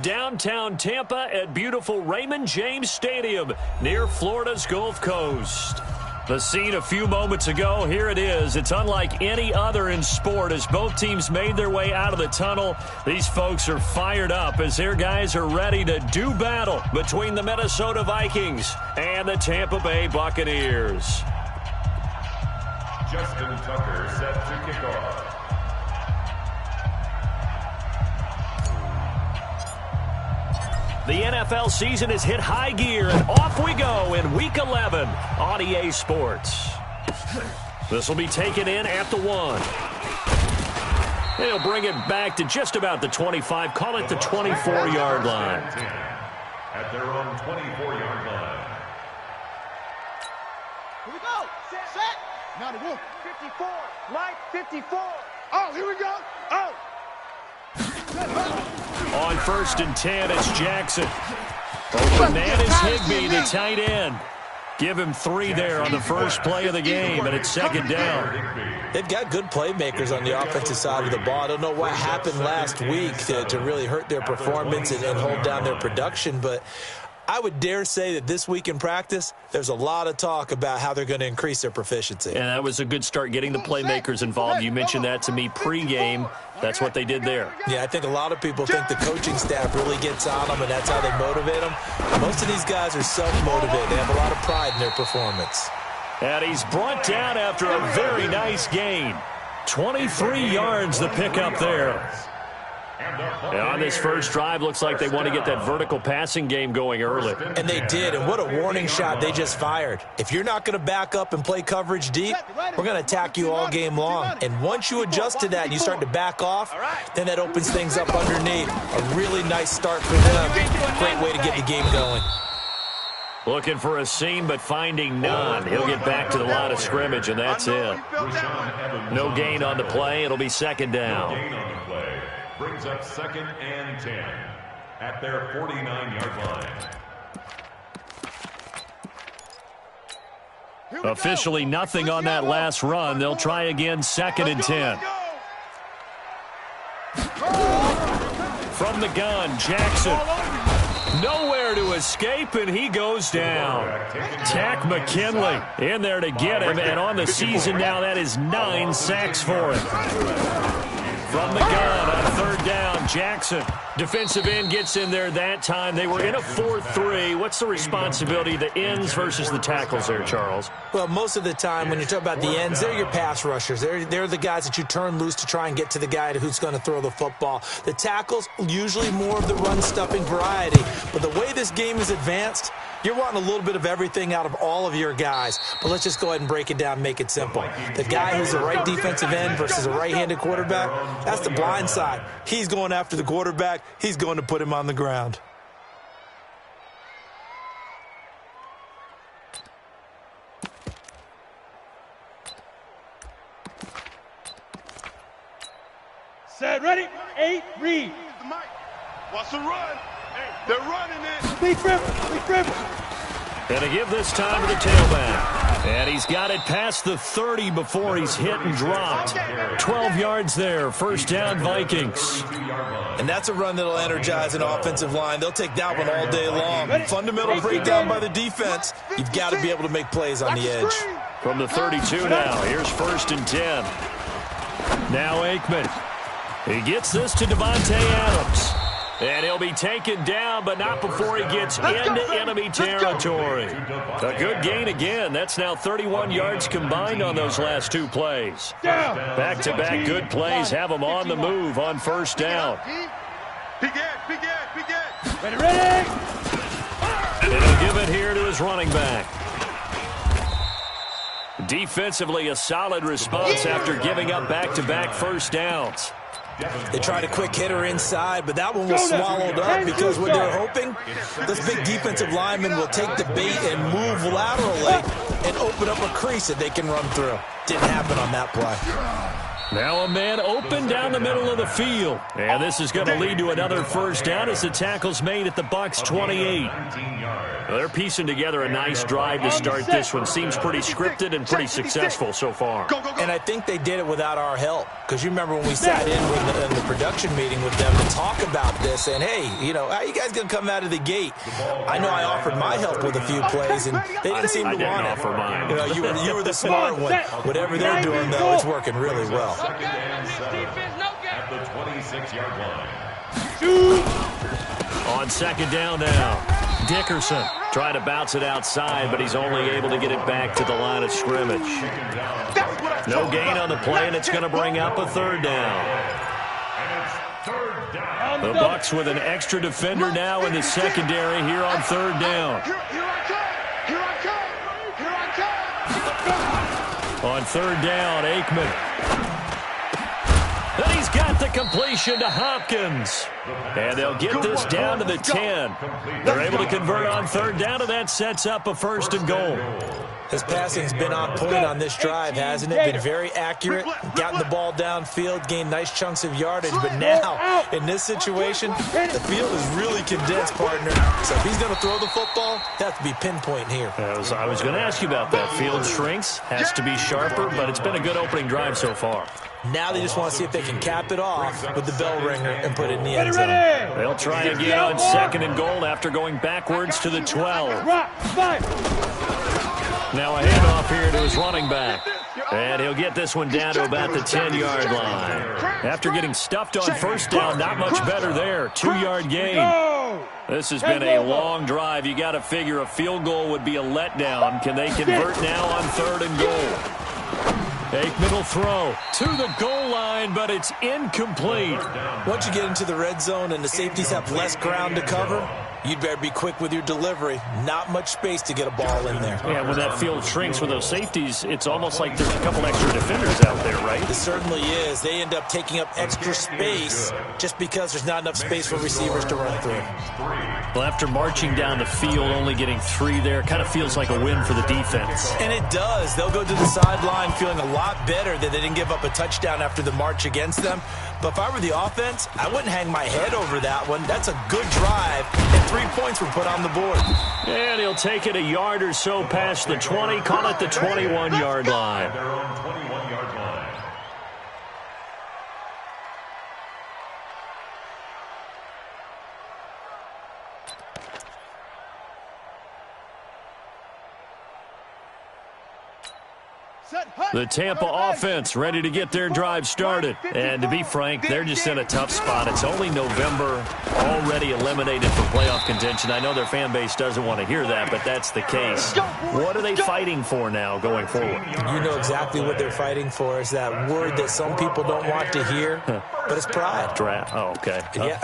Downtown Tampa at beautiful Raymond James Stadium near Florida's Gulf Coast. The scene a few moments ago, here it is. It's unlike any other in sport as both teams made their way out of the tunnel. These folks are fired up as their guys are ready to do battle between the Minnesota Vikings and the Tampa Bay Buccaneers. Justin Tucker set to kick off. The NFL season has hit high gear, and off we go in Week 11 on EA Sports. This will be taken in at the 1. They'll bring it back to just about the 25, call it the 24-yard line. At their own 24-yard line. Here we go. Set. Now the wolf. 54. Mike, 54. Oh, here we go. Oh. On 1st and 10, it's Jackson. Open man is Higbee, the tight end. Give him 3 there on the first play of the game, and it's 2nd down. They've got good playmakers on the offensive side of the ball. I don't know what happened last week to really hurt their performance and hold down their production, but I would dare say that this week in practice, there's a lot of talk about how they're going to increase their proficiency. And that was a good start, getting the playmakers involved. You mentioned that to me pregame. That's what they did there. Yeah, I think a lot of people think the coaching staff really gets on them, and that's how they motivate them. Most of these guys are self-motivated. They have a lot of pride in their performance. And he's brought down after a very nice gain. 23 yards the pickup there. And on this first drive, looks like they want to get that vertical passing game going early. And they did, and what a warning shot they just fired. If you're not going to back up and play coverage deep, we're going to attack you all game long. And once you adjust to that and you start to back off, then that opens things up underneath. A really nice start for them. Great way to get the game going. Looking for a seam, but finding none. He'll get back to the line of scrimmage, and that's it. No gain on the play. It'll be 2nd down. Brings up 2nd and 10 at their 49-yard line. Officially nothing on that last run. They'll try again 2nd and 10. From the gun, Jackson. Nowhere to escape, and he goes down. Tack McKinley in there to get him, and on the season now, that is 9 sacks for him. From the gun on 3rd down, Jackson. Defensive end gets in there that time. They were in a 4-3. What's the responsibility of the ends versus the tackles there, Charles? Well, most of the time when you talk about the ends, they're your pass rushers. They're the guys that you turn loose to try and get to the guy who's going to throw the football. The tackles, usually more of the run-stuffing variety. But the way this game is advanced, you're wanting a little bit of everything out of all of your guys. But let's just go ahead and break it down and make it simple. The guy who's the right defensive end versus a right-handed quarterback, that's the blind side. He's going after the quarterback. He's going to put him on the ground. Set, ready, 8, read. Watch the run. They're running it. Big dribble. And to give this time to the tailback. And he's got it past the 30 before he's hit and dropped. 12 yards there. 1st down, Vikings. And that's a run that'll energize an offensive line. They'll take that one all day long. Fundamental breakdown by the defense. You've got to be able to make plays on the edge. From the 32 now, here's 1st and 10. Now Aikman. He gets this to Devontae Adams. And he'll be taken down, but not before he gets into enemy territory. A good gain again. That's now 31 yards combined on those last 2 plays. Back-to-back good plays have him on the move on 1st down. Ready. And he'll give it here to his running back. Defensively, a solid response after giving up back-to-back 1st downs. They tried a quick hitter inside, but that one was swallowed up because what they're hoping, this big defensive lineman will take the bait and move laterally and open up a crease that they can run through. Didn't happen on that play. Now a man open down the middle of the field. And this is going to lead to another first down as the tackle's made at the Bucs 28. Well, they're piecing together a nice drive to start this one. Seems pretty scripted and pretty successful so far. And I think they did it without our help. Because you remember when we sat in the production meeting with them to talk about this, and hey, you know, how you guys going to come out of the gate? I know I offered my help with a few plays, and they didn't seem to want it. I didn't offer mine. You know, you were the smart one. Whatever they're doing, though, it's working really well. Second and 7 at the 26-yard line. On second down now, Dickerson trying to bounce it outside, but he's only able to get it back to the line of scrimmage. No gain on the play, and it's going to bring up a third down. The Bucs with an extra defender now in the secondary here on third down. On third down, Aikman. And he's got the completion to Hopkins. And they'll get this down to the 10. They're able to convert on third down, and that sets up a first and goal. His passing's been on point on this drive, hasn't it? Been very accurate, gotten the ball downfield, gained nice chunks of yardage. But now, in this situation, the field is really condensed, partner. So if he's going to throw the football, that has to be pinpoint here. I was going to ask you about that. Field shrinks, has to be sharper, but it's been a good opening drive so far. Now they just want to see if they can cap it off with the bell ringer and put it in the end zone. They'll try again on second and goal after going backwards to the 12. Now a handoff here to his running back. And he'll get this one down to about the 10-yard line. After getting stuffed on first down, not much better there. 2-yard gain. This has been a long drive. You got to figure a field goal would be a letdown. Can they convert now on third and goal? Aikman will throw to the goal line, but it's incomplete. Once you get into the red zone and the safeties have less ground to cover, you'd better be quick with your delivery. Not much space to get a ball in there. Yeah, when that field shrinks with those safeties, it's almost like there's a couple extra defenders out there, right? It certainly is. They end up taking up extra space just because there's not enough space for receivers to run through. Well, after marching down the field, only getting 3 there, kind of feels like a win for the defense. And it does. They'll go to the sideline feeling a lot better that they didn't give up a touchdown after the march against them. But if I were the offense, I wouldn't hang my head over that one. That's a good drive, and 3 points were put on the board. And he'll take it a yard or so past the 20, call it the 21-yard line. Their own 21-yard line. The Tampa offense ready to get their drive started. And to be frank, they're just in a tough spot. It's only November, already eliminated from playoff contention. I know their fan base doesn't want to hear that, but that's the case. What are they fighting for now going forward? You know exactly what they're fighting for. Is that word that some people don't want to hear, but it's pride. Draft. Oh, okay. Yeah.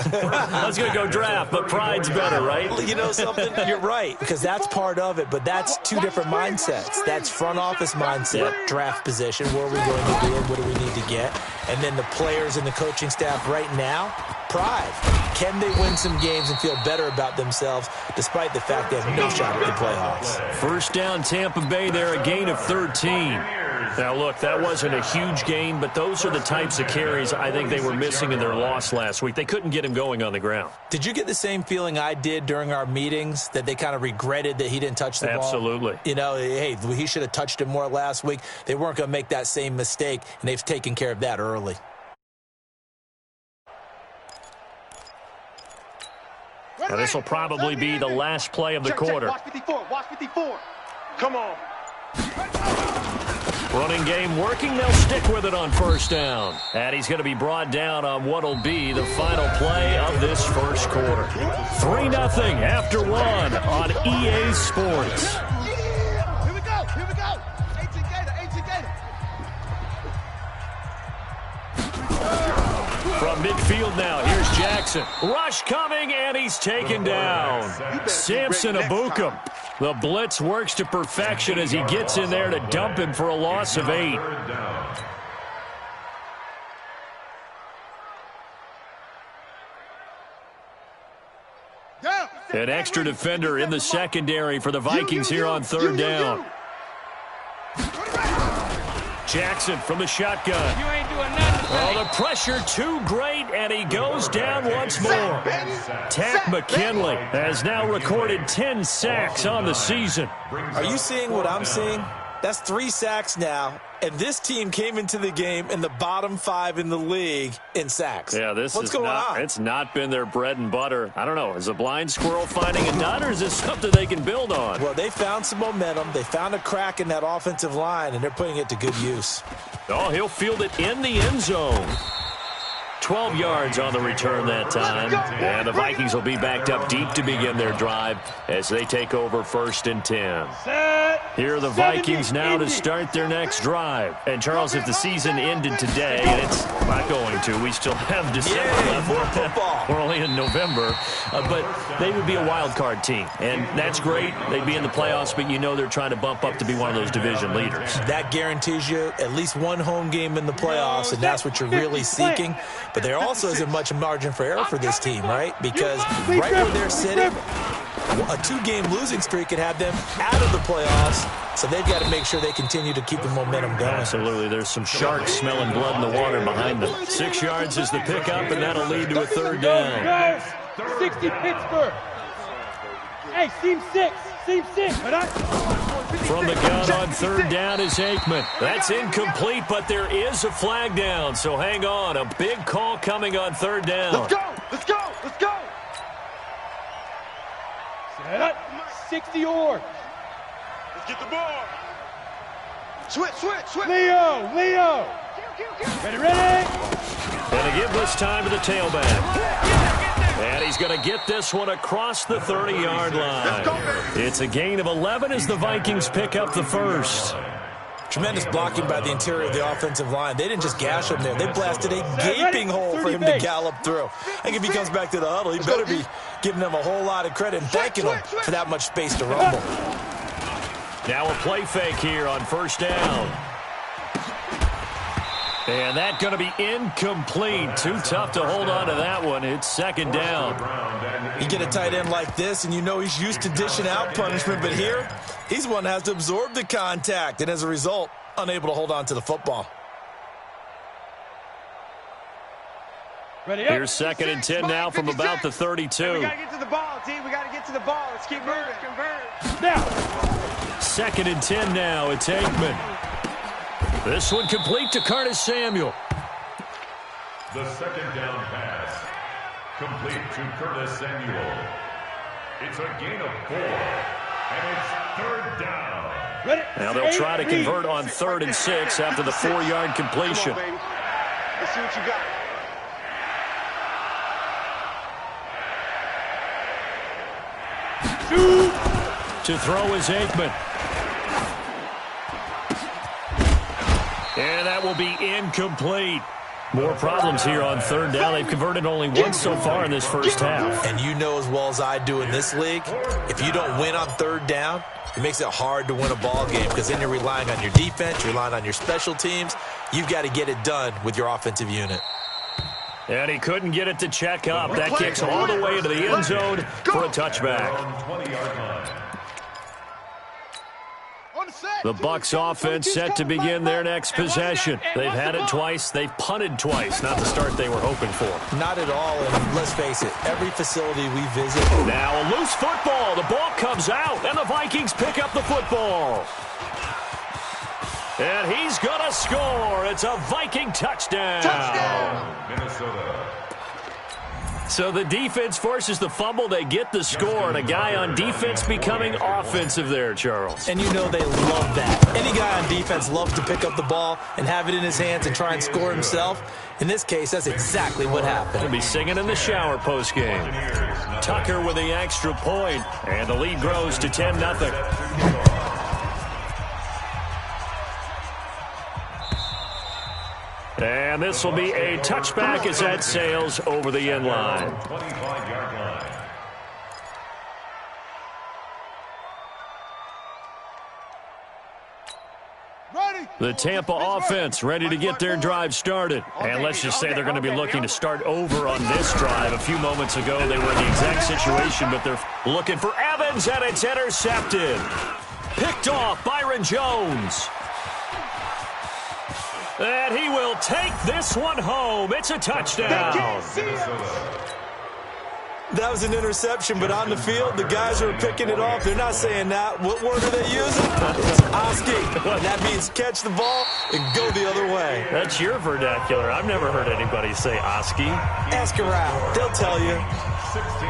I was going to go draft, but pride's better, right? You know something? You're right, because that's part of it, but that's 2 different mindsets. That's front office mindset, draft position, where are we going to be and what do we need to get? And then the players and the coaching staff right now, pride. Can they win some games and feel better about themselves despite the fact they have no shot at the playoffs? First down, Tampa Bay there, a gain of 13. Now, look, that wasn't a huge gain, but those are the types of carries I think they were missing in their loss last week. They couldn't get him going on the ground. Did you get the same feeling I did during our meetings, that they kind of regretted that he didn't touch the ball? Absolutely. You know, hey, he should have touched it more last week. They weren't going to make that same mistake, and they've taken care of that early. Now, this will probably be the last play of the quarter. Watch 54. Watch 54. Come on. Running game working. They'll stick with it on first down. And he's going to be brought down on what will be the final play of this first quarter. 3-0 after 1 on EA Sports. Here we go. Here we go. 18 Gator. 18 Gator. From midfield now, here's Jackson. Rush coming, and he's taken down. Samson Abukum. The blitz works to perfection as he gets in there to dump him for a loss of 8. An extra defender in the secondary for the Vikings here on third down. Jackson from the shotgun. You ain't doing nothing. pressure too great, and he goes down once more. Tack McKinley has now recorded 10 sacks on the season. Are you seeing what I'm seeing? That's 3 sacks now, and this team came into the game in the bottom 5 in the league in sacks. Yeah, What's going on? It's not been their bread and butter. I don't know. Is a blind squirrel finding a nut, or is this something they can build on? Well, they found some momentum. They found a crack in that offensive line, and they're putting it to good use. Oh, he'll field it in the end zone. 12 yards on the return that time. And the Vikings will be backed up deep to begin their drive as they take over 1st and 10. Here are the Vikings now to start their next drive. And, Charles, if the season ended today, and it's not going to, we still have December left. More football. We're only in November. But they would be a wild card team. And that's great. They'd be in the playoffs, but you know they're trying to bump up to be one of those division leaders. That guarantees you at least one home game in the playoffs, and that's what you're really seeking. But there also isn't much margin for error for this team, right? Because right where they're sitting, a 2-game losing streak could have them out of the playoffs, so they've got to make sure they continue to keep the momentum going. Absolutely. There's some sharks smelling blood in the water behind them. 6 yards is the pickup, and that'll lead to a 3rd down. 60 Pittsburgh. Hey, seam 6. Seam 6. From the gun on 3rd down is Aikman. That's incomplete, but there is a flag down, so hang on. A big call coming on 3rd down. Let's go. Let's go. Let's go. Set up. 60 Orr. Let's get the ball. Switch. Leo. Ready. And to give this time to the tailback. And he's going to get this one across the 30-yard line. It's a gain of 11 as the Vikings pick up the 1st. Tremendous blocking by the interior of the offensive line. They didn't just gash him there. They blasted a gaping hole for him to gallop through. I think if he comes back to the huddle, he better be giving them a whole lot of credit and thanking them for that much space to rumble. Now a play fake here on 1st down. And that's going to be incomplete. Too tough to hold on to that one. It's 2nd down. You get a tight end like this, and you know he's used to dishing out punishment, but here, he's the one that has to absorb the contact, and as a result, unable to hold on to the football. Here's 2nd and 10 now from about the 32. We got to get to the ball, team. We got to get to the ball. Let's keep moving. Convert. Now. 2nd and 10 now. It's Aikman. This one complete to Curtis Samuel. The 2nd down pass, complete to Curtis Samuel. It's a gain of 4, and it's 3rd down. Ready. Now they'll try to convert on 3rd and 6 after the 4-yard completion. Come on, baby. Let's see what you got. To throw is Aikman. And that will be incomplete. More problems here on 3rd down. They've converted only once so far in this first half. And you know as well as I do in this league, if you don't win on 3rd down, it makes it hard to win a ball game because then you're relying on your defense, you're relying on your special teams. You've got to get it done with your offensive unit. And he couldn't get it to check up. That kicks all the way into the end zone for a touchback. The Bucs offense set to begin their next possession. They've had it twice. They've punted twice. Not the start they were hoping for. Not at all, and let's face it, every facility we visit. Now a loose football. The ball comes out, and the Vikings pick up the football. And he's going to score. It's a Viking touchdown. Minnesota. So the defense forces the fumble. They get the score, and a guy on defense becoming offensive there, Charles. And you know they love that. Any guy on defense loves to pick up the ball and have it in his hands and try and score himself. In this case, that's exactly what happened. He'll be singing in the shower postgame. Tucker with the extra point, and the lead grows to 10-0. And this will be a touchback as that sails over the end line. 25-yard line. The Tampa offense ready to get their drive started. And let's just say they're going to be looking to start over on this drive. A few moments ago, they were in the exact situation, but they're looking for Evans, and it's intercepted. Picked off Byron Jones. And he will take this one home. It's a touchdown. That was an interception, but on the field, the guys who are picking it off, they're not saying that. What word are they using? It's Oski. That means catch the ball and go the other way. That's your vernacular. I've never heard anybody say Oski. Ask around. They'll tell you. 16.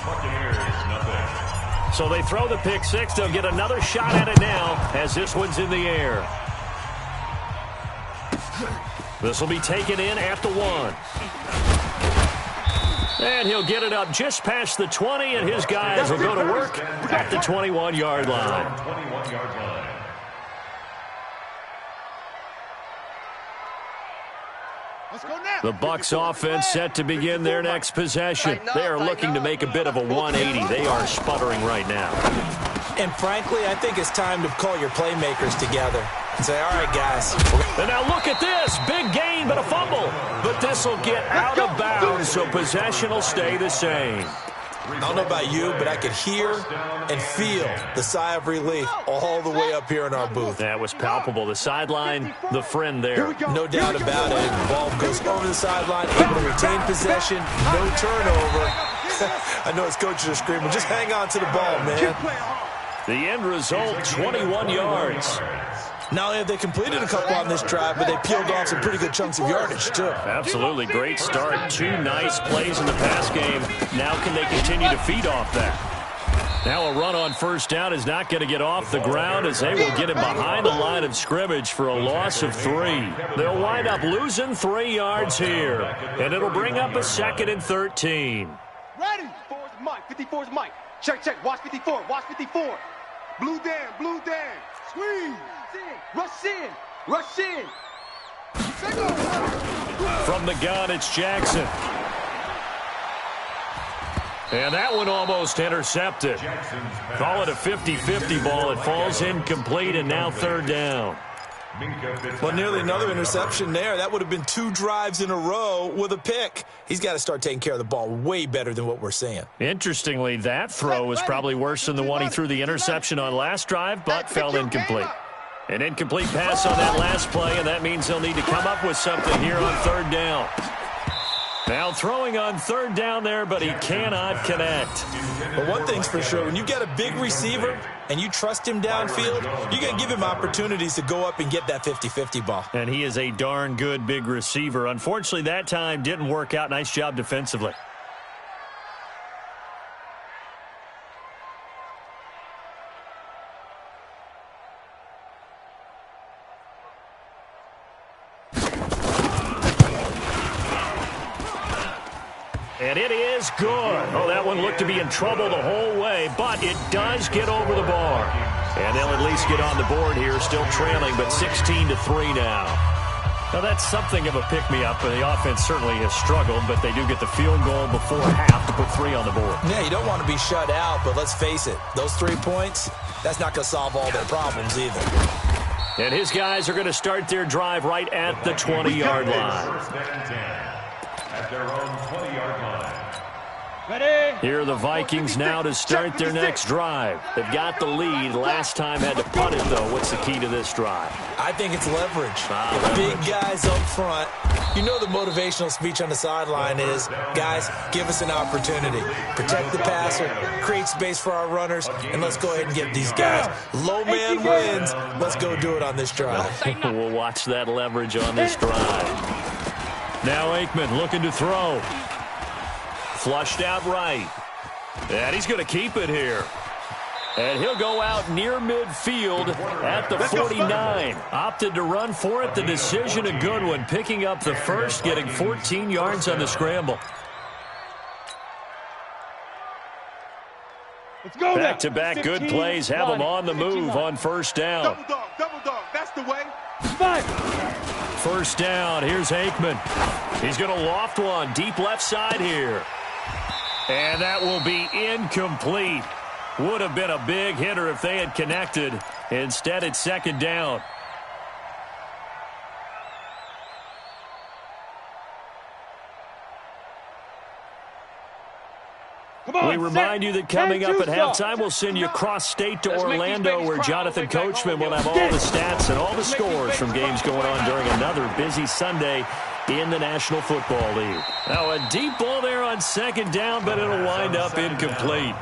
Buccaneers, nothing. So they throw the pick six. They'll get another shot at it now as this one's in the air. This will be taken in at the 1. And he'll get it up just past the 20, and his guys will go to work at the 21-yard line. 21-yard line. Let's go now. The Bucs offense set to begin their next possession. They are looking to make a bit of a 180. They are sputtering right now. And frankly, I think it's time to call your playmakers together and say, all right, guys. And now look at this. Big gain, but a fumble. But this will get out of bounds, so possession will stay the same. I don't know about you, but I could hear and feel the sigh of relief all the way up here in our booth. That was palpable. The sideline, the friend there. No doubt about it. The ball goes over the sideline, able to retain possession, no turnover. I know his coaches are screaming, just hang on to the ball, man. The end result, 21 yards. Not only have they completed a couple on this drive, but they peeled off some pretty good chunks of yardage, too. Absolutely. Great start. 2 nice plays in the pass game. Now can they continue to feed off that? Now a run on first down is not going to get off the ground as they will get him behind the line of scrimmage for a loss of 3. They'll wind up losing 3 yards here, and it'll bring up a 2nd and 13. Ready. 54's Mike. 54's Mike. Check, check. Watch 54. Watch 54. Blue Dan, blue Dan. Squeeze. Rush in. Rush in. From the gun, it's Jackson. And that one almost intercepted. Call it a 50-50 ball. It falls incomplete, and now 3rd down. Well, nearly another interception there. That would have been 2 drives in a row with a pick. He's got to start taking care of the ball way better than what we're seeing. Interestingly, that throw was probably worse than the one he threw the interception on last drive, but fell incomplete. An incomplete pass on that last play, and that means they'll need to come up with something here on 3rd down. Now throwing on 3rd down there, but he cannot connect. But one thing's for sure, when you get a big receiver and you trust him downfield, you're going to give him opportunities to go up and get that 50-50 ball. And he is a darn good big receiver. Unfortunately, that time didn't work out. Nice job defensively. And it is good. Oh, that one looked to be in trouble the whole way, but it does get over the bar. And they'll at least get on the board here, still trailing, but 16-3 now. Now, that's something of a pick-me-up. The offense certainly has struggled, but they do get the field goal before half to put 3 on the board. Yeah, you don't want to be shut out, but let's face it, those 3 points, that's not going to solve all their problems either. And his guys are going to start their drive right at the 20-yard line. At their own 20-yard line. Ready? Here are the Vikings now to start their next drive. They've got the lead. Last time had to punt it, though. What's the key to this drive? I think it's leverage. Big guys up front. You know the motivational speech on the sideline is, guys, give us an opportunity. Protect the passer, create space for our runners, and let's go ahead and get these guys. Low man wins. Let's go do it on this drive. We'll watch that leverage on this drive. Now Aikman looking to throw. Flushed out right. And he's going to keep it here. And he'll go out near midfield at the 49. Opted to run for it. The decision a good one. Picking up the first, getting 14 yards on the scramble. Let's go. Back-to-back good plays have him on the move on first down. Double dog. That's the way. First down. Here's Aikman. He's going to loft one. Deep left side here. And that will be incomplete. Would have been a big hitter if they had connected. Instead, it's 2nd down. We remind you that coming up at halftime, we'll send you cross-state to Orlando, where Jonathan Coachman will have all the stats and all the scores from games going on during another busy Sunday in the National Football League. Now, a deep ball there on second down, but it'll wind up incomplete.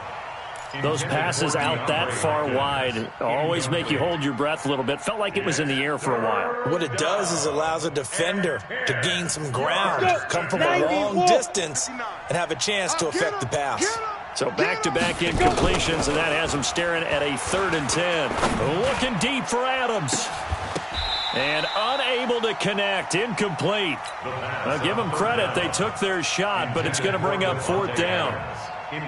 Those passes out that far wide always make you hold your breath a little bit. Felt like it was in the air for a while. What it does is allows a defender to gain some ground, come from a long distance, and have a chance to affect the pass. So back-to-back incompletions, and that has him staring at a 3rd and 10. Looking deep for Adams. And unable to connect, incomplete. I'll give them credit, they took their shot, but it's going to bring up 4th down.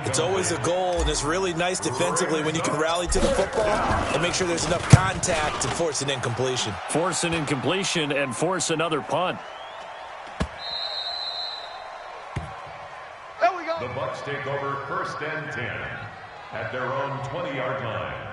It's always a goal, and it's really nice defensively when you can rally to the football and make sure there's enough contact to force an incompletion. Force an incompletion and force another punt. There we go. The Bucs take over 1st and 10 at their own 20-yard line.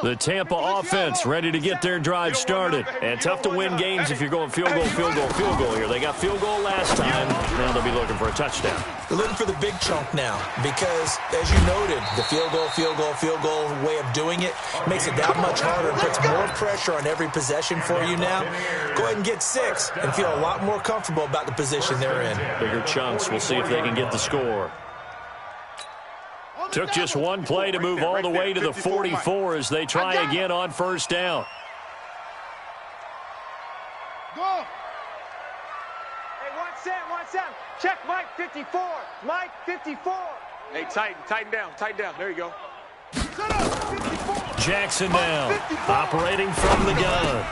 The Tampa offense ready to get their drive started. And tough to win games if you're going field goal, field goal, field goal here. They got field goal last time. Now they'll be looking for a touchdown. They're looking for the big chunk now because, as you noted, the field goal way of doing it makes it that much harder and puts more pressure on every possession for you now. Go ahead and get 6 and feel a lot more comfortable about the position they're in. Bigger chunks. We'll see if they can get the score. Took just one play to move all the way to the 44 as they try again on 1st down. Go. Hey, 1 7. Check Mike 54. Mike 54. Hey, tighten down. There you go. Jackson now, operating from the gun.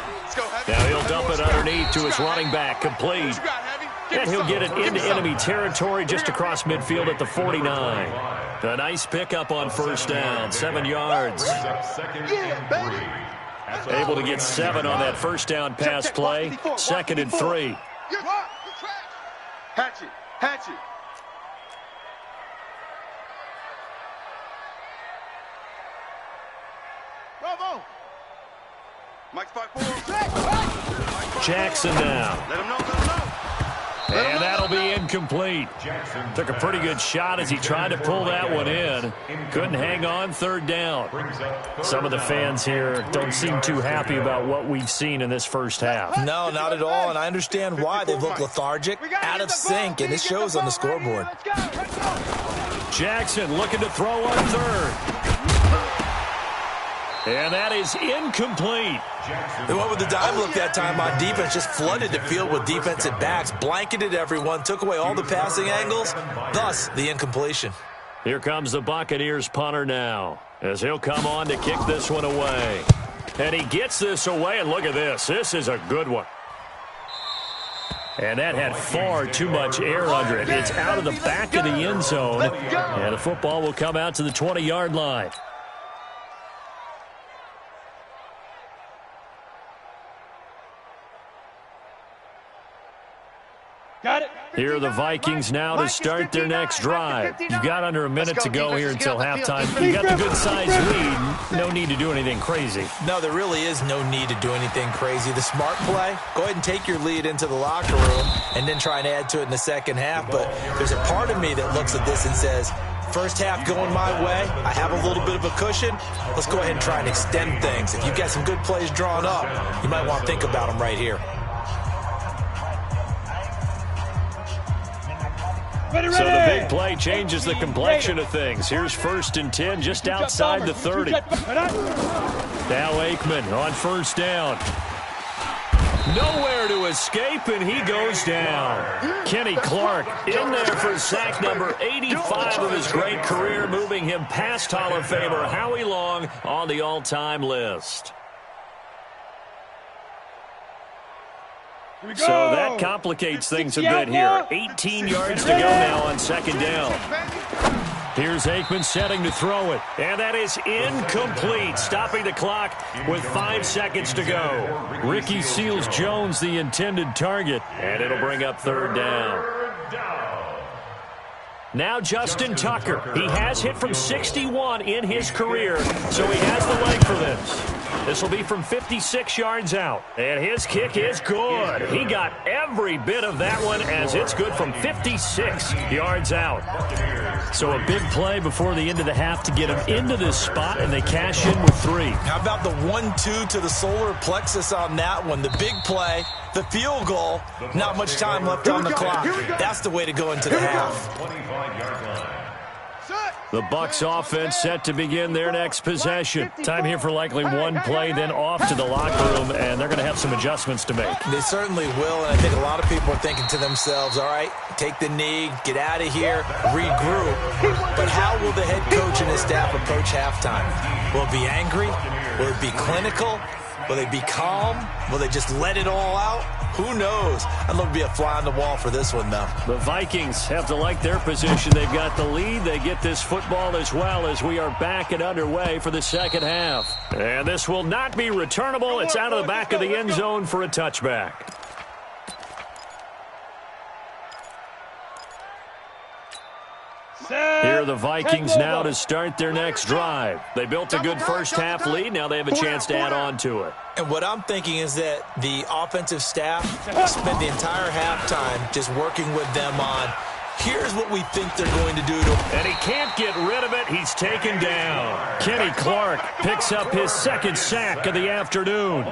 Now he'll dump it underneath to his running back, complete. And he'll get it into enemy territory just across midfield at the 49. A nice pickup on 1st down, 7 yards. Able to get 7 on that 1st down pass play. 2nd and 3. Hatch it. Bravo. Mike's 5-4. Jackson now. Let him know. And that'll be incomplete. Took a pretty good shot as he tried to pull that one in. Couldn't hang on, 3rd down. Some of the fans here don't seem too happy about what we've seen in this first half. No, not at all, and I understand why. They look lethargic, out of sync, and it shows on the scoreboard. Jackson looking to throw on 3rd. And that is incomplete. They went with the dime look that time on defense, just flooded the field with defensive backs, blanketed everyone, took away all the passing angles, thus the incompletion. Here comes the Buccaneers punter now, as he'll come on to kick this one away. And he gets this away, and look at this. This is a good one. And that had far too much air under it. It's out of the back of the end zone, and the football will come out to the 20-yard line. Got it. Here are the Vikings now to start their next drive. You've got under a minute to go here until halftime. You've got the good-sized lead. No need to do anything crazy. No, there really is no need to do anything crazy. The smart play, go ahead and take your lead into the locker room and then try and add to it in the second half. But there's a part of me that looks at this and says, first half going my way, I have a little bit of a cushion. Let's go ahead and try and extend things. If you've got some good plays drawn up, you might want to think about them right here. So the big play changes the complexion of things. Here's 1st and 10 just outside the 30. Now Aikman on 1st down. Nowhere to escape, and he goes down. Kenny Clark in there for sack number 85 of his great career, moving him past Hall of Famer Howie Long on the all-time list. So that complicates things a bit here. 18 yards to go now on 2nd down. Here's Aikman setting to throw it. And that is incomplete. Stopping the clock with 5 seconds to go. Ricky Seals-Jones the intended target. And it'll bring up 3rd down. Now Justin Tucker. He has hit from 61 in his career, so he has the leg for this. This will be from 56 yards out. And his kick is good. He got every bit of that one as it's good from 56 yards out. So a big play before the end of the half to get him into this spot, and they cash in with 3. How about the 1-2 to the solar plexus on that one? The big play, the field goal, not much time left on the clock. That's the way to go into the half. 25-yard line. The Bucs offense set to begin their next possession. Time here for likely one play, then off to the locker room, and they're going to have some adjustments to make. They certainly will, and I think a lot of people are thinking to themselves, all right, take the knee, get out of here, regroup. But how will the head coach and his staff approach halftime? Will it be angry? Will it be clinical? Will they be calm? Will they just let it all out? Who knows? I'd love to be a fly on the wall for this one, though. The Vikings have to like their position. They've got the lead. They get this football as well as we are back and underway for the second half. And this will not be returnable. It's out of the back of the end zone for a touchback. Here are the Vikings now to start their next drive. They built a good first half lead. Now they have a chance to add on to it. And what I'm thinking is that the offensive staff spent the entire halftime just working with them on, here's what we think they're going to do to him. And he can't get rid of it. He's taken down. Kenny Clark picks up his second sack of the afternoon.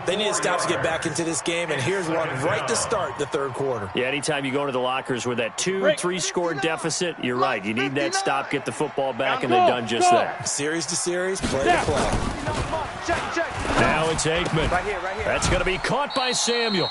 They need to stop to get back into this game, and here's one right to start the third quarter. Yeah, anytime you go into the lockers with that 2-3-score deficit, you're right. You need that stop, get the football back, and they've done just that. Series to series, play to play. Now it's Aikman. Right here. That's going to be caught by Samuel.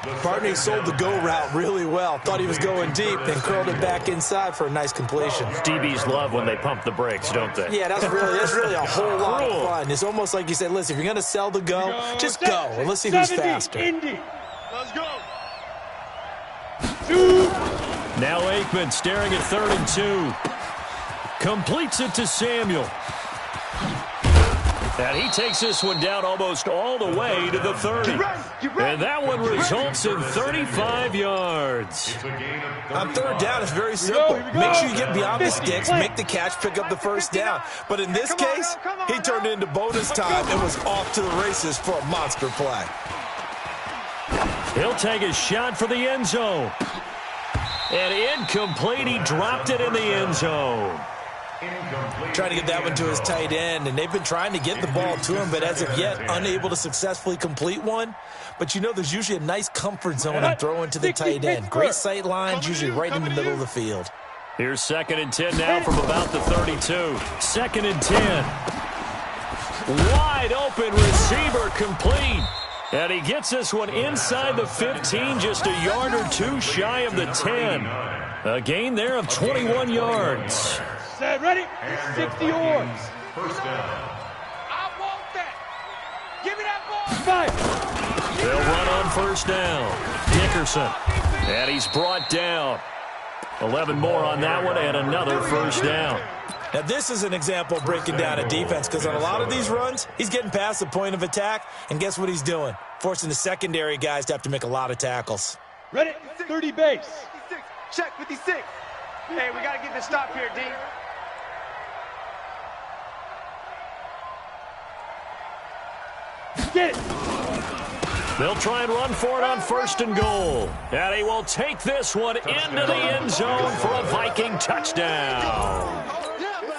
Partney sold the go route really well. Thought he was going deep, then curled it back inside for a nice completion. DBs love when they pump the brakes, don't they? Yeah, that's really a whole lot of fun. It's almost like you said, listen, if you're going to sell the go, just go, and let's see who's faster. Indy. Let's go. Now Aikman staring at 3rd and 2. Completes it to Samuel. And he takes this one down almost all the way to the 30. And that one results in 35 yards. On third down, it's very simple. Make sure you get beyond the sticks, make the catch, pick up the first down. But in this case, he turned it into bonus time and was off to the races for a monster play. He'll take a shot for the end zone. And incomplete. He dropped it in the end zone. Trying to get that one to his tight end, and they've been trying to get the ball to him, but as of yet, unable to successfully complete one. But you know, there's usually a nice comfort zone in throwing to the tight end. Great sight lines, usually right in the middle of the field. Here's 2nd and 10 now from about the 32. 2nd and 10. Wide open receiver complete. And he gets this one inside the 15, just a yard or two shy of the 10. A gain there of 21 yards. Set, ready? 60 yards. First down. I want that. Give me that ball. 5. They'll run on first down. Dickerson. And he's brought down. 11 more on that one and another first down. Now, this is an example of breaking down a defense, because on a lot of these runs, he's getting past the point of attack, and guess what he's doing? Forcing the secondary guys to have to make a lot of tackles. Ready? 30 base. 56. Check 56. Hey, we got to get this stop here, D. Get it. They'll try and run for it on 1st and goal. And he will take this one into the end zone for a Viking touchdown.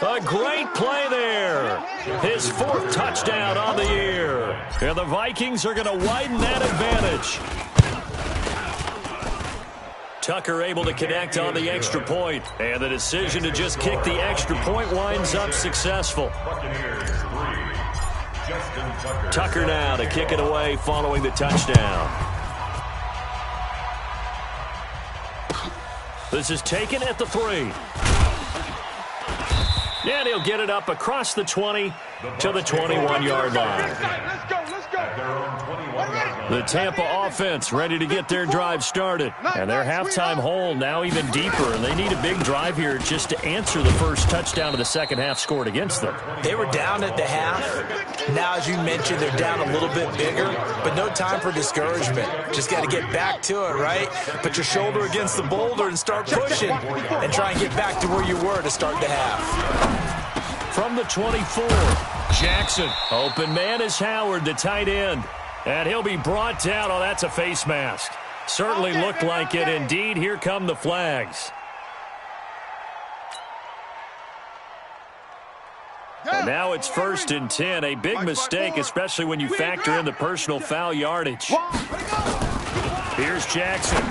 A great play there. His 4th touchdown on the year. And the Vikings are going to widen that advantage. Tucker able to connect on the extra point. And the decision to just kick the extra point winds up successful. Tucker now to kick it away following the touchdown. This is taken at the 3. And he'll get it up across the 20 to the 21-yard line. Let's go. The Tampa offense ready to get their drive started. And their halftime hole now even deeper. And they need a big drive here just to answer the first touchdown of the second half scored against them. They were down at the half. Now, as you mentioned, they're down a little bit bigger, but no time for discouragement. Just got to get back to it, right? Put your shoulder against the boulder and start pushing and try and get back to where you were to start the half. from the 24. Jackson. Open man is Howard, the tight end. And he'll be brought down. Oh, that's a face mask. Certainly looked like it. Indeed, here come the flags. And now it's 1st and 10. A big mistake, especially when you factor in the personal foul yardage. Here's Jackson.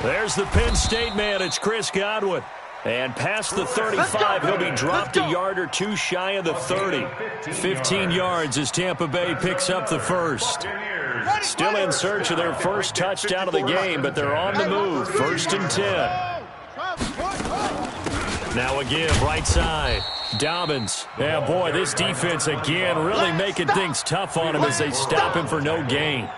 There's the Penn State man. It's Chris Godwin. And past the 35, he'll be dropped a yard or two shy of the 30. 15 yards as Tampa Bay picks up the first. Still in search of their first touchdown of the game, but they're on the move. 1st and 10. Now again, right side. Dobbins. Yeah, boy, this defense again really making things tough on him as they stop him for no gain.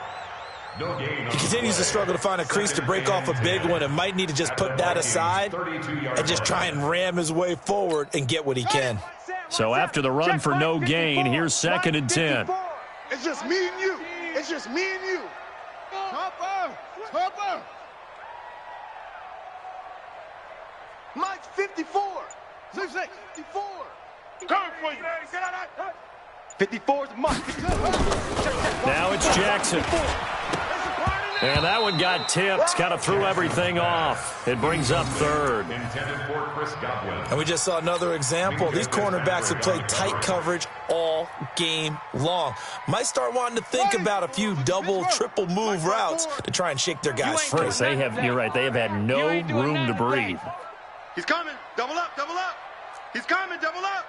He continues to struggle to find a crease to break off a big one and might need to just put that aside and just try and ram his way forward and get what he can. So after the run for no gain, here's 2nd and 10. It's just me and you. It's just me and you. Topper. Mike's 54. 54. Come for you. 54 is Mike. Now it's Jackson. And that one got tipped. Kind of threw everything off. It brings up 3rd. And we just saw another example. These cornerbacks have played tight coverage all game long. Might start wanting to think about a few double, triple move routes to try and shake their guys free. You're right. They have had no room to breathe. He's coming. Double up. He's coming. Double up.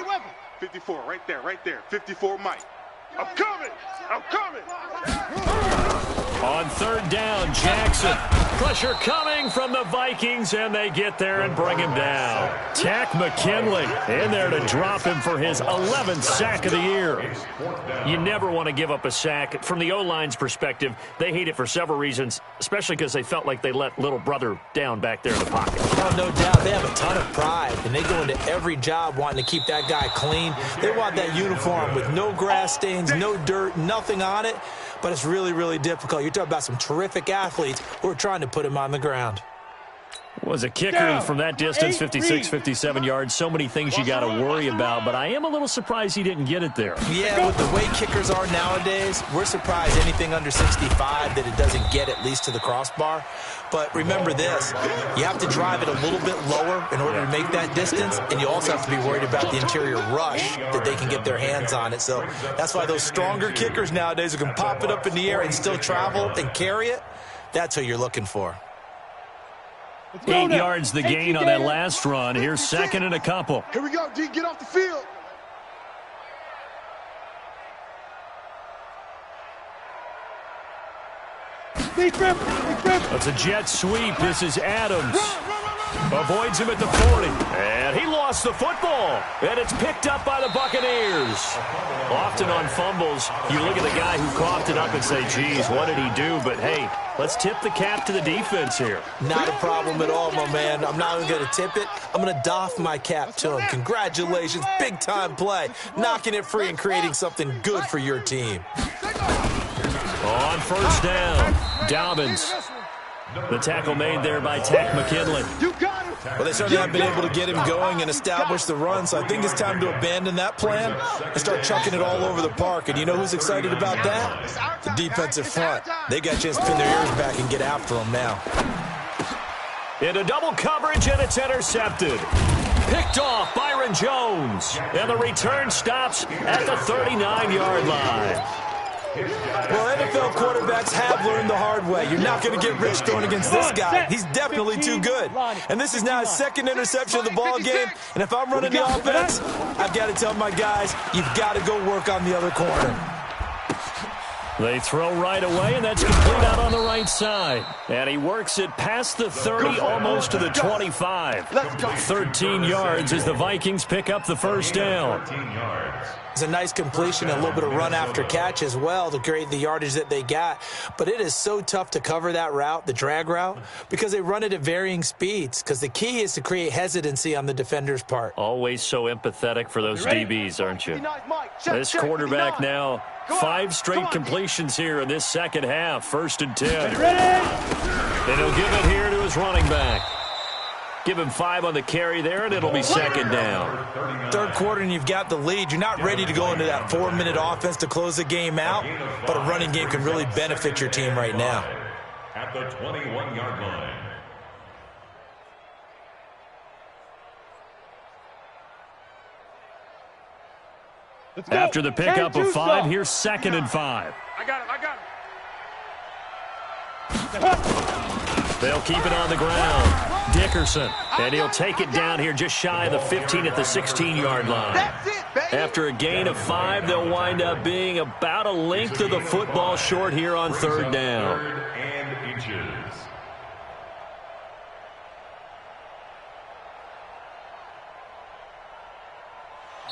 Weapon. 54, right there. 54, Mike. I'm coming. On 3rd down, Jackson. Pressure coming from the Vikings, and they get there and bring him down. Tack McKinley in there to drop him for his 11th sack of the year. You never want to give up a sack. From the O-line's perspective, they hate it for several reasons, especially because they felt like they let little brother down back there in the pocket. Oh, no doubt. They have a ton of pride, and they go into every job wanting to keep that guy clean. They want that uniform with no grass stains, no dirt, nothing on it. But it's really, really difficult. You're talking about some terrific athletes who are trying to put him on the ground. Was a kicker from that distance, 56, 57 yards. So many things you got to worry about, but I am a little surprised he didn't get it there. Yeah, with the way kickers are nowadays, we're surprised anything under 65 that it doesn't get at least to the crossbar. But remember this, you have to drive it a little bit lower in order to make that distance, and you also have to be worried about the interior rush that they can get their hands on it. So that's why those stronger kickers nowadays who can pop it up in the air and still travel and carry it, that's who you're looking for. 8 yards the gain on that last run. Here's 2nd and a couple. Here we go, D. Get off the field. That's a jet sweep. This is Adams. Avoids him at the 40. And he lost the football. And it's picked up by the Buccaneers. Often on fumbles, you look at the guy who coughed it up and say, geez, what did he do? But, hey, let's tip the cap to the defense here. Not a problem at all, my man. I'm not even going to tip it. I'm going to doff my cap to him. Congratulations. Big-time play. Knocking it free and creating something good for your team. On 1st down, Dobbins. The tackle made there by Tack McKinley. Well, they certainly have been able to get him going and establish the run, so I think it's time to abandon that plan and start chucking it all over the park. And you know who's excited about that? The defensive front. They got a chance to pin their ears back and get after him now. Into double coverage, and it's intercepted. Picked off Byron Jones. And the return stops at the 39-yard line. Well, NFL quarterbacks have learned the hard way. You're not going to get rich throwing against this guy. He's definitely too good. And this is now his 2nd interception of the ball game. And if I'm running the offense, I've got to tell my guys, you've got to go work on the other corner. They throw right away, and that's complete out on the right side. And he works it past the 30, almost to the 25. 13 yards as the Vikings pick up the 1st down. 13 yards. It's a nice completion, a little bit of run after catch as well to create the yardage that they got. But it is so tough to cover that route, the drag route, because they run it at varying speeds. Because the key is to create hesitancy on the defender's part. Always so empathetic for those DBs, aren't you? This quarterback now, 5 straight completions here in this second half. 1st and 10. And he'll give it here to his running back. Give him 5 on the carry there, and it'll be 2nd down. 3rd quarter, and you've got the lead. You're not ready to go into that 4-minute offense to close the game out, but a running game can really benefit your team right now. At the 21-yard line. After the pickup of 5, here's 2nd and 5. I got it. They'll keep it on the ground. Dickerson, and he'll take it down here just shy of the 15 at the 16-yard line. After a gain of 5, they'll wind up being about a length of the football short here on 3rd down. 3rd and inches.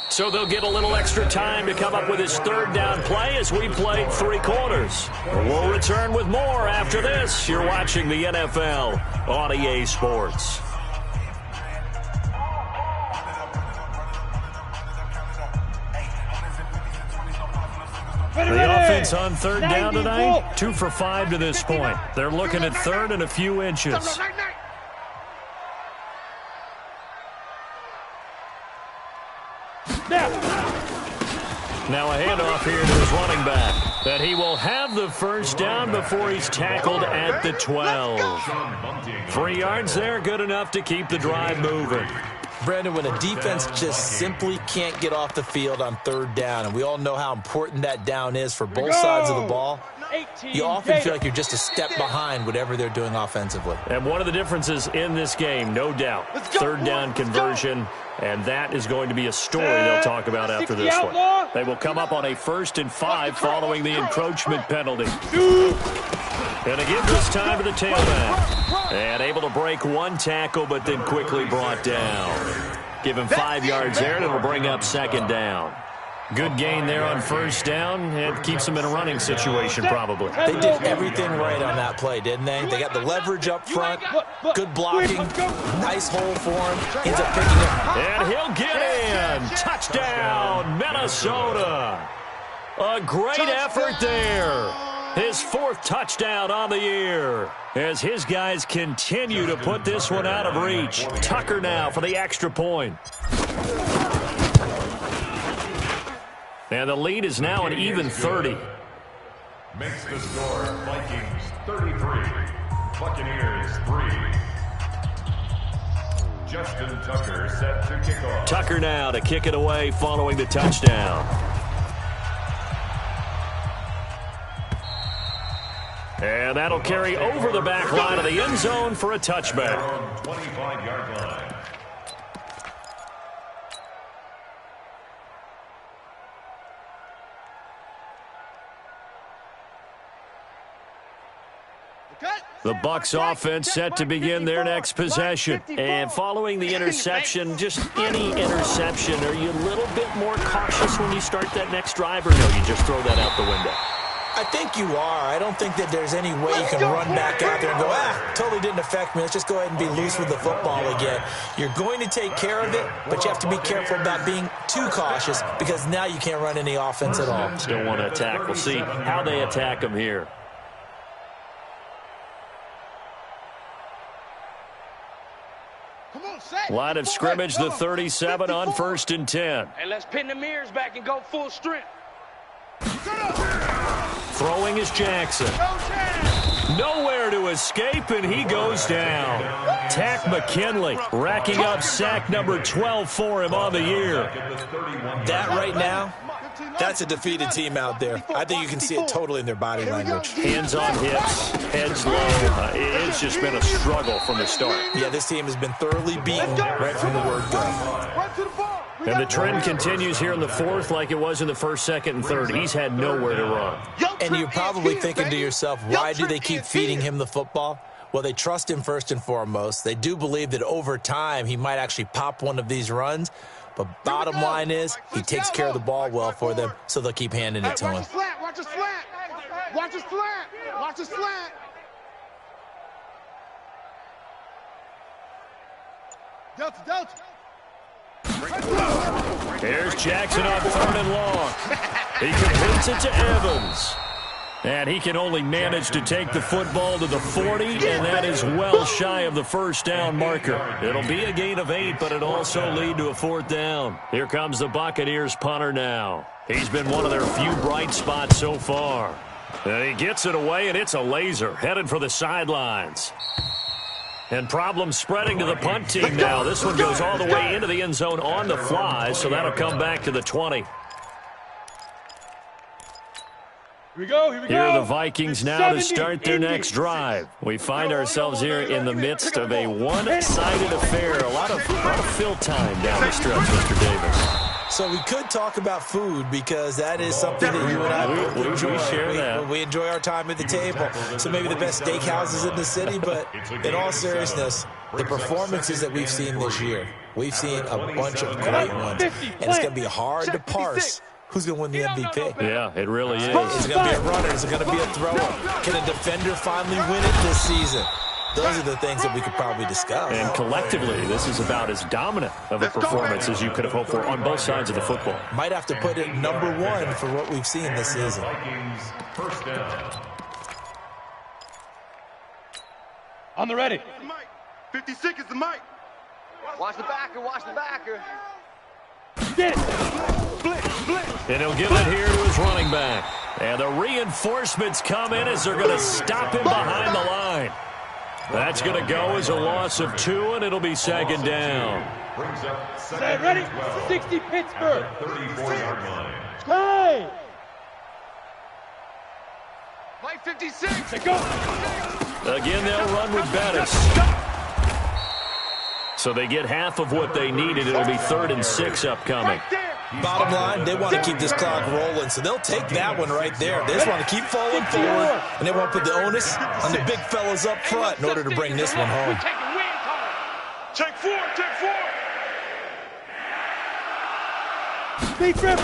So they'll get a little extra time to come up with his 3rd down play as we played 3 quarters. We'll return with more after this. You're watching the NFL on EA Sports. The offense on 3rd down tonight, 2 for 5 to this point. They're looking at 3rd and a few inches. Now a handoff here to his running back. That he will have the 1st down before he's tackled at the 12. 3 yards there, good enough to keep the drive moving. Brandon, when a defense just simply can't get off the field on 3rd down, and we all know how important that down is for both sides of the ball, you often feel like you're just a step behind whatever they're doing offensively. And one of the differences in this game, no doubt, 3rd down conversion, and that is going to be a story they'll talk about after this one. They will come up on a 1st and 5 following the encroachment penalty. And again this time to the tailback. And able to break 1 tackle, but then quickly brought down. Give him 5 yards there, and it'll bring up 2nd down. Good gain there on 1st down. It keeps them in a running situation, probably. They did everything right on that play, didn't they? They got the leverage up front, good blocking, nice hole for him. Ends up picking up. And he'll get in. Touchdown, Minnesota. A great effort there. His 4th touchdown on the year as his guys continue to put this one out of reach. Tucker now for the extra point. And the lead is now an even 30. Makes the score Vikings 33, Buccaneers 3. Justin Tucker set to kick off. Tucker now to kick it away following the touchdown. And that'll carry over the back line of the end zone for a touchback. 25-yard line. The Bucs offense set to begin their next possession. And following the interception, just any interception, are you a little bit more cautious when you start that next drive, or no, you just throw that out the window? I think you are. I don't think that there's any way you can run back out there and go, totally didn't affect me. Let's just go ahead and be loose with the football again. You're going to take care of it, but you have to be careful about being too cautious because now you can't run any offense at all. Still want to attack. We'll see how they attack them here. Line of scrimmage, the 37 on 1st and 10. And let's pin the mirrors back and go full strength. Throwing is Jackson. Nowhere to escape, and he goes down. Tack McKinley racking up sack number 12 for him on the year. That right now, that's a defeated team out there. I think you can see it totally in their body language. Hands on hips, heads low. It's just been a struggle from the start. Yeah, this team has been thoroughly beaten right from the word go. And the trend continues here in the 4th like it was in the 1st, 2nd, and 3rd. He's had nowhere to run. And you're probably thinking to yourself, why do they keep feeding him the football? Well, they trust him first and foremost. They do believe that over time he might actually pop one of these runs. But bottom line is he takes care of the ball well for them, so they'll keep handing it to him. Watch his slant. Watch his slant. Watch his slant. Watch his slant. Delta. Here's Jackson on 3rd and long. He completes it to Evans. And he can only manage to take the football to the 40, and that is well shy of the first down marker. It'll be a gain of 8, but it'll also lead to a 4th down. Here comes the Buccaneers punter now. He's been one of their few bright spots so far. And he gets it away, and it's a laser, headed for the sidelines. And problems spreading to the punt team now. This one goes all the way into the end zone on the fly, so that'll come back to the 20. Here are the Vikings now to start their next drive. We find ourselves here in the midst of a one-sided affair. A lot of fill time down the stretch, Mr. Davis. So we could talk about food because that is something that you and I enjoy. We share that. We enjoy our time at the table. So maybe the best steakhouses in the city, but in all seriousness, the performances that we've seen this year, we've seen a bunch of great ones. And it's going to be hard to parse who's going to win the MVP. Yeah, it really is. Is it going to be a runner? Is it going to be a thrower? Can a defender finally win it this season? Those are the things that we could probably discuss. And collectively, this is about as dominant of a performance as you could have hoped for on both sides of the football. Might have to put it #1 for what we've seen this season. Vikings first down. On the ready. 56 is the mic. Watch the backer. Watch the backer. Get it. Blitz. And he'll give it here to his running back. And the reinforcements come in as they're going to stop him behind the line. That's going to go as a loss of 2, and it'll be 2nd down. Brings up Set ready. 60 Pittsburgh. 34-yard line. Hey. Mike 56. They go. Again, they'll run with Bettis. So they get half of what they needed. It'll be 3rd and 6 upcoming. Bottom line, they want to keep this clock rolling, so they'll take that one right there. They just want to keep falling forward, and they want to put the onus on the big fellas up front in order to bring this one home. Check 4. Big trip.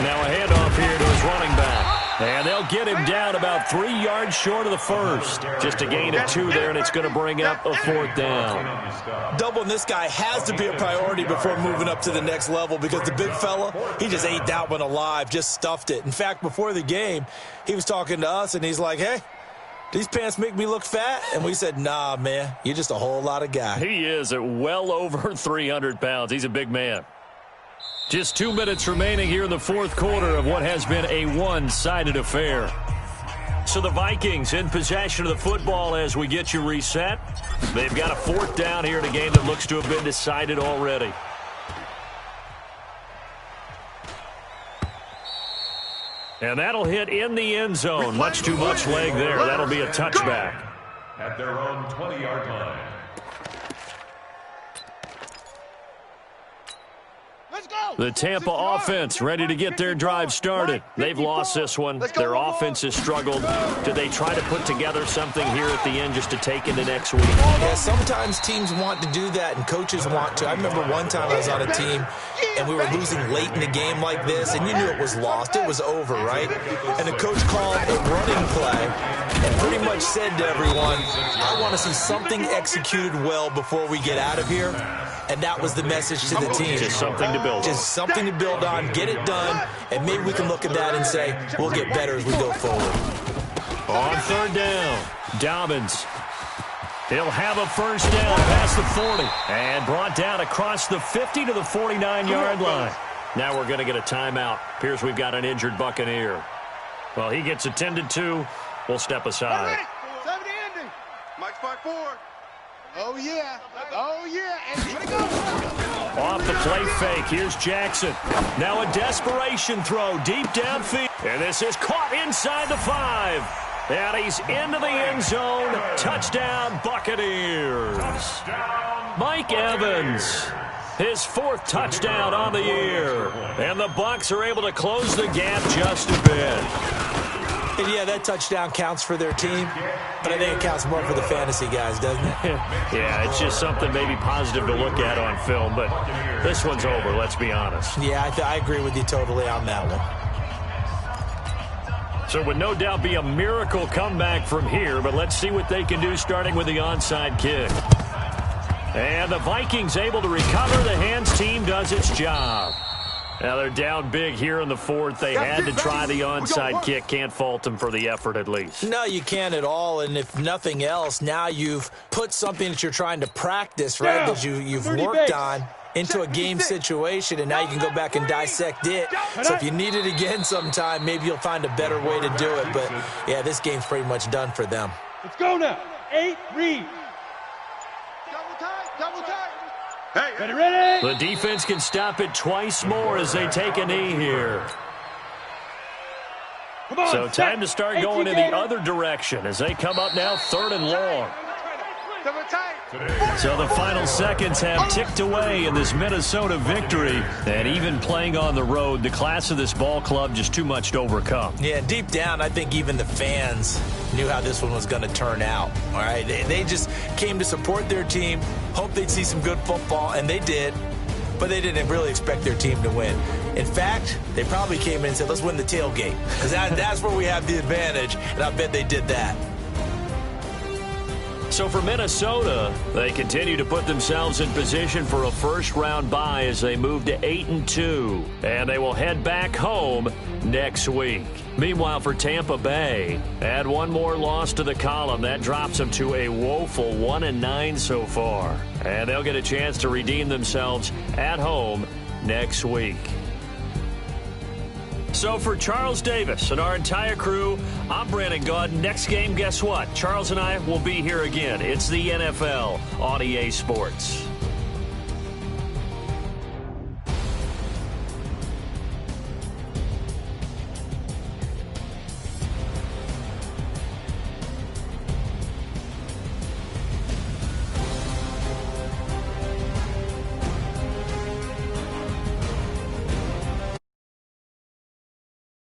Now a handoff here to his running back. And they'll get him down about 3 yards short of the first. Just a gain of 2 there, and it's going to bring up a 4th down. Doubling this guy has to be a priority before moving up to the next level because the big fella, he just ate that one alive, just stuffed it. In fact, before the game, he was talking to us, and he's like, hey, these pants make me look fat? And we said, nah, man, you're just a whole lot of guy. He is at well over 300 pounds. He's a big man. Just 2 minutes remaining here in the 4th quarter of what has been a one-sided affair. So the Vikings in possession of the football as we get you reset. They've got a 4th down here in a game that looks to have been decided already. And that'll hit in the end zone. Much too much leg there. That'll be a touchback. At their own 20-yard line. The Tampa offense ready to get their drive started. They've lost this one. Their offense has struggled. Do they try to put together something here at the end just to take into next week? Yeah, sometimes teams want to do that and coaches want to. I remember one time I was on a team and we were losing late in the game like this, and you knew it was lost. It was over, right? And the coach called a running play and pretty much said to everyone, I want to see something executed well before we get out of here. And that was the message to the team. Just something to build on. Just something to build on, get it done, and maybe we can look at that and say, we'll get better as we go forward. On 3rd down, Dobbins. He'll have a first down past the 40. And brought down across the 50 to the 49-yard line. Now we're going to get a timeout. Appears we've got an injured Buccaneer. Well, he gets attended to. We'll step aside. 70 Indy. Mike's 5-4. Oh, yeah. And here we go. Off the play fake. Here's Jackson. Now a desperation throw deep downfield. And this is caught inside the 5. And he's into the end zone. Touchdown, Buccaneers. Mike Evans, his 4th touchdown on the year. And the Bucs are able to close the gap just a bit. And yeah, that touchdown counts for their team, but I think it counts more for the fantasy guys, doesn't it? Yeah, it's just something maybe positive to look at on film, but this one's over, let's be honest. Yeah, I agree with you totally on that one. So it would no doubt be a miracle comeback from here, but let's see what they can do starting with the onside kick. And the Vikings able to recover. The hands team does its job. Now they're down big here in the fourth. They had to try the onside kick. Can't fault them for the effort at least. No, you can't at all. And if nothing else, now you've put something that you're trying to practice, right, that you've worked on into a game situation, and now you can go back and dissect it. So if you need it again sometime, maybe you'll find a better way to do it. But, yeah, this game's pretty much done for them. Let's go now. 8, read. Double tight. Hey, ready? The defense can stop it twice more as they take a knee here. Come on, so time to start going in the other direction as they come up now 3rd and long. So the final seconds have ticked away in this Minnesota victory. And even playing on the road, the class of this ball club just too much to overcome. Yeah, deep down, I think even the fans knew how this one was going to turn out. All right, they just came to support their team, hoped they'd see some good football, and they did. But they didn't really expect their team to win. In fact, they probably came in and said, let's win the tailgate, because that's where we have the advantage, and I bet they did that. So for Minnesota, they continue to put themselves in position for a first-round bye as they move to 8-2, and they will head back home next week. Meanwhile, for Tampa Bay, add one more loss to the column. That drops them to a woeful 1-9 so far, and they'll get a chance to redeem themselves at home next week. So for Charles Davis and our entire crew, I'm Brandon Gaud. Next game, guess what? Charles and I will be here again. It's the NFL on EA Sports.